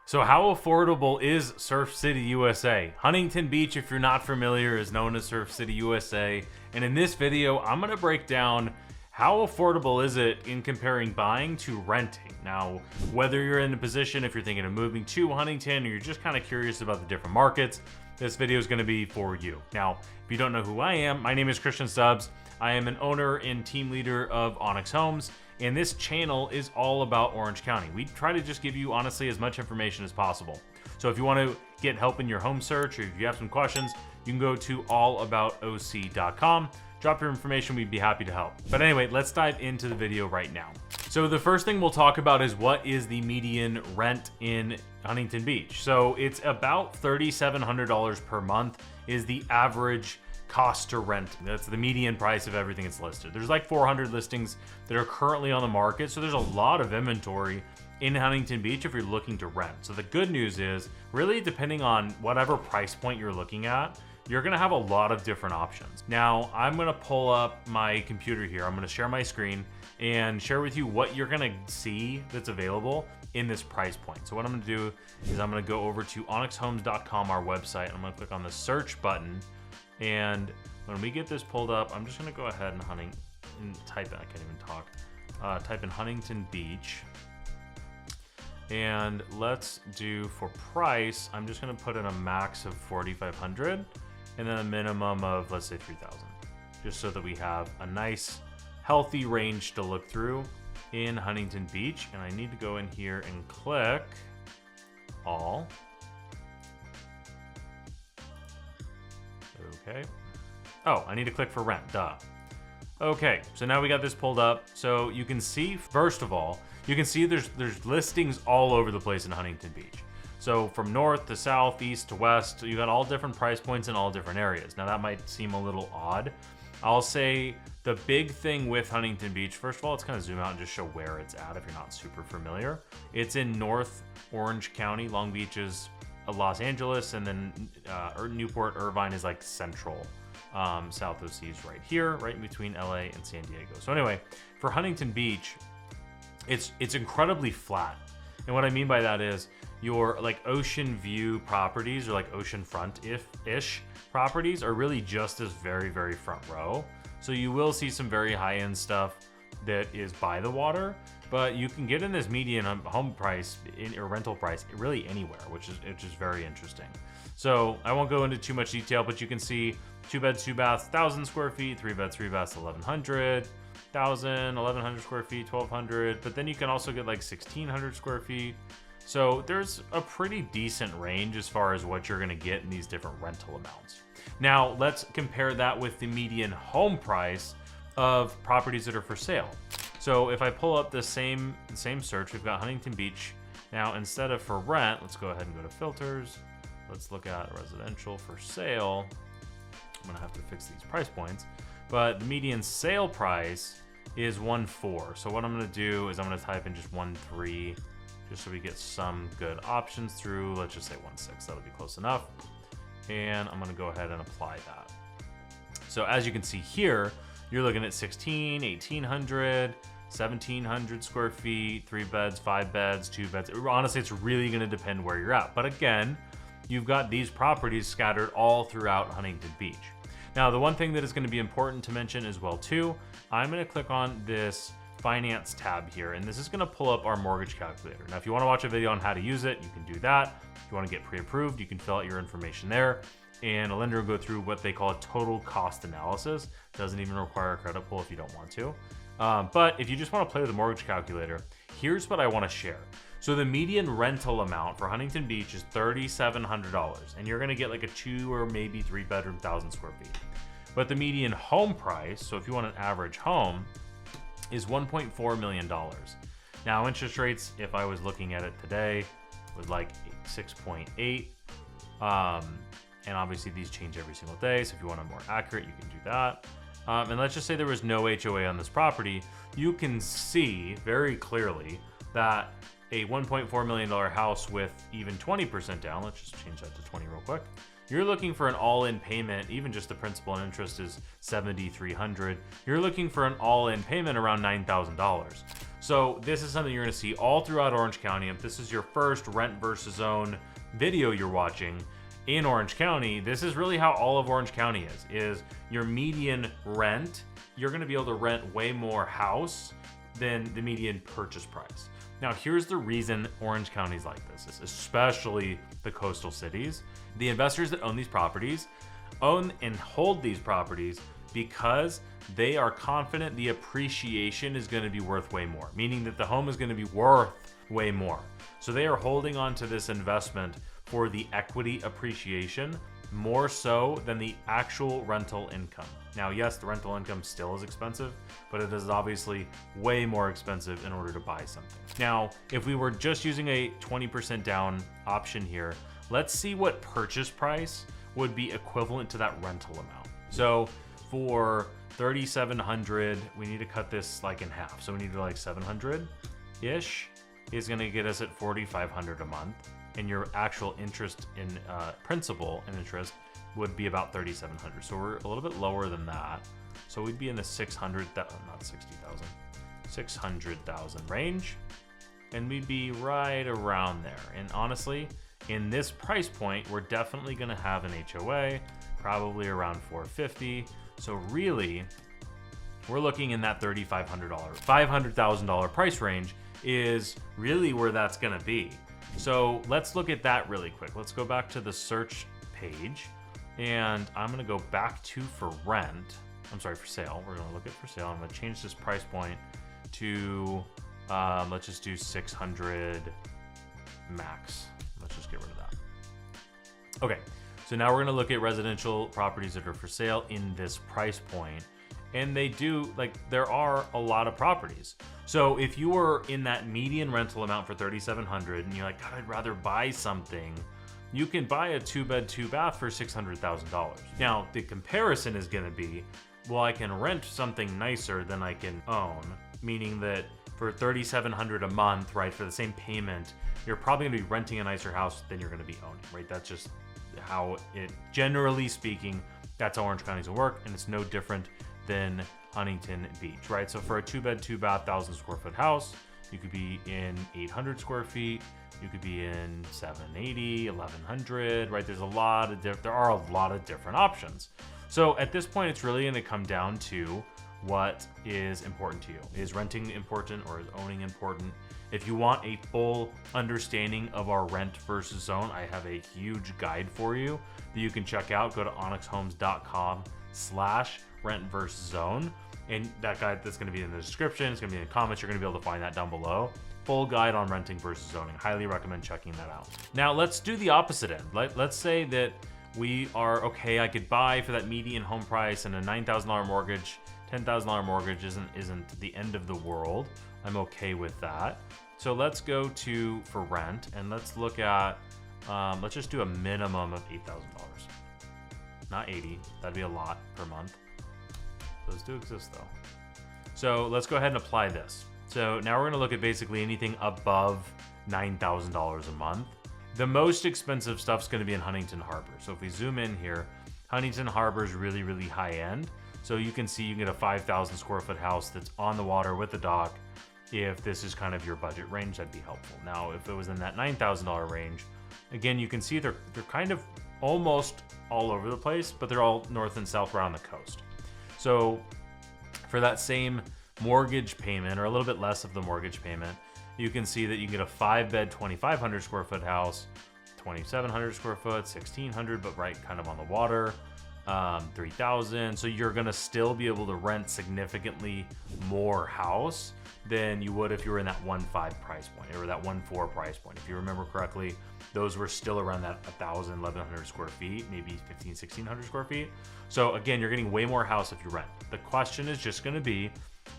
So how affordable is Surf City, USA? Huntington Beach, if you're not familiar, is known as Surf City, USA. And in this video, I'm gonna break down how affordable is it in comparing buying to renting. Now, whether you're in a position, if you're thinking of moving to Huntington, or you're just kind of curious about the different markets, this video is gonna be for you. Now, if you don't know who I am, my name is Stubbs. I am an owner and team leader of Onyx Homes, and this channel is all about Orange County. We try to just give you, honestly, as much information as possible. So if you want to get help in your home search, or if you have some questions, you can go to allaboutoc.com. Drop your information, we'd be happy to help. But anyway, let's dive into the video right now. So the first thing we'll talk about is what is the median rent in Huntington Beach. So it's about $3,700 per month is the average cost to rent. That's the median price of everything that's listed. There's like 400 listings that are currently on the market, so there's a lot of inventory in Huntington Beach if you're looking to rent. So the good news is, really depending on whatever price point you're looking at, you're gonna have a lot of different options. Now, I'm gonna pull up my computer here. I'm gonna share my screen and share with you what you're gonna see that's available in this price point. So what I'm gonna do is I'm gonna go over to onyxhomes.com, our website, and I'm gonna click on the search button. And when we get this pulled up, I'm just gonna go ahead and type in, I can't even talk, type in Huntington Beach. And let's do, for price, I'm just gonna put in a max of 4,500 and then a minimum of, let's say, 3,000, just so that we have a nice, healthy range to look through in Huntington Beach. And I need to go in here and click all. Okay. Oh, I need to click for rent, duh. Okay, so now we got this pulled up. So you can see, first of all, you can see there's listings all over the place in Huntington Beach. So from north to south, east to west, you got all different price points in all different areas. Now that might seem a little odd. I'll say the big thing with Huntington Beach, first of all, let's kind of zoom out and just show where it's at if you're not super familiar. It's in North Orange County. Long Beach is Los Angeles, and then Newport, Irvine is like central. South OC is right here, right in between LA and San Diego. So anyway, for Huntington Beach, it's incredibly flat. And what I mean by that is your like ocean view properties, or like oceanfront-ish properties, are really just this very, very front row. So you will see some very high-end stuff that is by the water, but you can get in this median home price or rental price really anywhere, which is very interesting. So I won't go into too much detail, but you can see 2 beds, 2 baths, 1,000 square feet, 3 beds, 3 baths, 1,100, 1,000, 1,100 square feet, 1,200. But then you can also get like 1,600 square feet. So there's a pretty decent range as far as what you're gonna get in these different rental amounts. Now let's compare that with the median home price of properties that are for sale. So if I pull up the same search, we've got Huntington Beach. Now, instead of for rent, let's go ahead and go to filters. Let's look at residential for sale. I'm gonna have to fix these price points, but the median sale price is 1.4. So what I'm gonna do is I'm gonna type in just 1.3, just so we get some good options through. Let's just say 1.6, that'll be close enough. And I'm gonna go ahead and apply that. So as you can see here, you're looking at 1,600, 1,800, 1,700 square feet, 3 beds, 5 beds, 2 beds. Honestly, it's really gonna depend where you're at. But again, you've got these properties scattered all throughout Huntington Beach. Now, the one thing that is gonna be important to mention as well too, I'm gonna click on this finance tab here, and this is gonna pull up our mortgage calculator. Now, if you wanna watch a video on how to use it, you can do that. If you wanna get pre-approved, you can fill out your information there, and a lender will go through what they call a total cost analysis. Doesn't even require a credit pull if you don't want to. But if you just want to play with the mortgage calculator, here's what I want to share. So the median rental amount for Huntington Beach is $3,700, and you're going to get like a 2 or maybe 3 bedroom, 1,000 square feet. But the median home price, so if you want an average home, is $1.4 million. Now, interest rates, if I was looking at it today, was like 6.8. And obviously these change every single day, so if you want a more accurate, you can do that. And let's just say there was no HOA on this property. You can see very clearly that a $1.4 million house with even 20% down, let's just change that to 20 real quick. You're looking for an all-in payment, even just the principal and interest is $7,300. You're looking for an all-in payment around $9,000. So this is something you're gonna see all throughout Orange County. If this is your first rent versus own video you're watching in Orange County, this is really how all of Orange County is your median rent. You're gonna be able to rent way more house than the median purchase price. Now, here's the reason Orange County's like this, especially the coastal cities. The investors that own these properties own and hold these properties because they are confident the appreciation is going to be worth way more, meaning that the home is going to be worth way more. So they are holding on to this investment for the equity appreciation more so than the actual rental income. Now, yes, the rental income still is expensive, but it is obviously way more expensive in order to buy something. Now, if we were just using a 20% down option here, let's see what purchase price would be equivalent to that rental amount. So for $3,700, we need to cut this like in half. So we need to do like 700-ish is gonna get us at $4,500 a month. And your actual interest in principal and interest would be about $3,700. So we're a little bit lower than that. So we'd be in the 600,000 range. And we'd be right around there. And honestly, in this price point, we're definitely gonna have an HOA, probably around $450. So really, we're looking in that $3,500, $500,000 price range is really where that's gonna be. So let's look at that really quick. Let's go back to the search page and I'm gonna go back to for sale. We're gonna look at for sale. I'm gonna change this price point to, let's just do 600 max. Let's just get rid of that. Okay, so now we're gonna look at residential properties that are for sale in this price point. And they do, like, there are a lot of properties. So if you were in that median rental amount for $3,700 and you're like, God, I'd rather buy something, you can buy a 2-bed, 2-bath for $600,000. Now, the comparison is gonna be, well, I can rent something nicer than I can own, meaning that for $3,700 a month, right, for the same payment, you're probably gonna be renting a nicer house than you're gonna be owning, right? That's just how it, generally speaking, that's how Orange County's will work, and it's no different than Huntington Beach, right? So for a 2-bed, 2-bath, 1,000 square foot house, you could be in 800 square feet, you could be in 780, 1,100, right? There are a lot of different options. So at this point, it's really gonna come down to what is important to you. Is renting important or is owning important? If you want a full understanding of our rent versus own, I have a huge guide for you that you can check out. Go to onyxhomes.com/rent versus own. And that guide that's gonna be in the description, it's gonna be in the comments, you're gonna be able to find that down below. Full guide on renting versus owning. Highly recommend checking that out. Now let's do the opposite end. Let's say that we are, okay, I could buy for that median home price and a $9,000 mortgage, $10,000 mortgage isn't the end of the world. I'm okay with that. So let's go to for rent and let's look at, let's just do a minimum of $8,000. Not 80, that'd be a lot per month. Those do exist though. So let's go ahead and apply this. So now we're gonna look at basically anything above $9,000 a month. The most expensive stuff's gonna be in Huntington Harbor. So if we zoom in here, Huntington Harbor is really, really high end. So you can see you can get a 5,000 square foot house that's on the water with a dock. If this is kind of your budget range, that'd be helpful. Now, if it was in that $9,000 range, again, you can see they're kind of almost all over the place, but they're all north and south around the coast. So for that same mortgage payment, or a little bit less of the mortgage payment, you can see that you can get a 5-bed, 2,500 square foot house, 2,700 square foot, 1,600, but right kind of on the water, 3,000. So you're gonna still be able to rent significantly more house than you would if you were in that 1.5 price point or that 1.4 price point. If you remember correctly, those were still around that 1,000, 1,100 square feet, maybe 1,500, 1,600 square feet. So again, you're getting way more house if you rent. The question is just gonna be,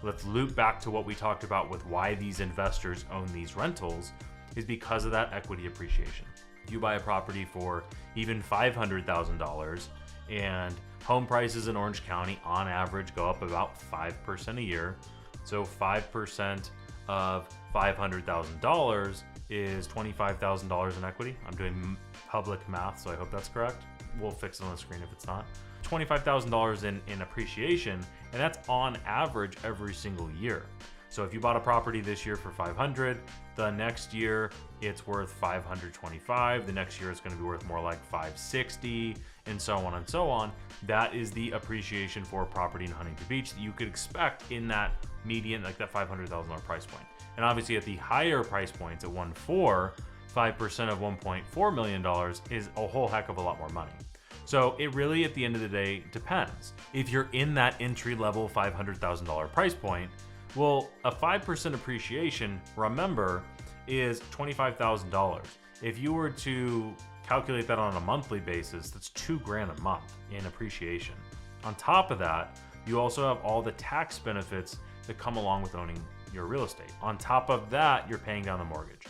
let's loop back to what we talked about with why these investors own these rentals, is because of that equity appreciation. If you buy a property for even $500,000 and home prices in Orange County on average go up about 5% a year, so 5% of $500,000 is $25,000 in equity. I'm doing public math, so I hope that's correct. We'll fix it on the screen if it's not. $25,000 in appreciation, and that's on average every single year. So if you bought a property this year for 500, the next year it's worth 525, the next year it's going to be worth more like 560, and so on and so on. That is the appreciation for property in Huntington Beach that you could expect in that median, like that $500,000 price point. And obviously at the higher price points at 1.4, 5% of $1.4 million is a whole heck of a lot more money. So it really, at the end of the day, depends. If you're in that entry-level $500,000 price point, well, a 5% appreciation, remember, is $25,000. If you were to calculate that on a monthly basis, that's $2,000 a month in appreciation. On top of that, you also have all the tax benefits that come along with owning your real estate. On top of that, you're paying down the mortgage.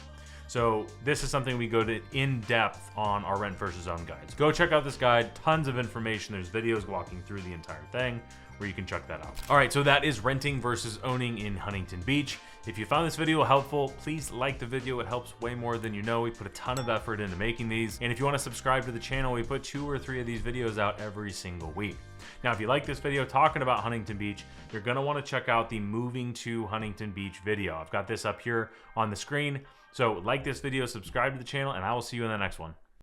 So this is something we go to in depth on our rent versus own guides. Go check out this guide, tons of information. There's videos walking through the entire thing where you can check that out. All right, so that is renting versus owning in Huntington Beach. If you found this video helpful, please like the video. It helps way more than you know. We put a ton of effort into making these. And if you want to subscribe to the channel, we put 2 or 3 of these videos out every single week. Now, if you like this video talking about Huntington Beach, you're gonna want to check out the moving to Huntington Beach video. I've got this up here on the screen. So like this video, subscribe to the channel, and I will see you in the next one.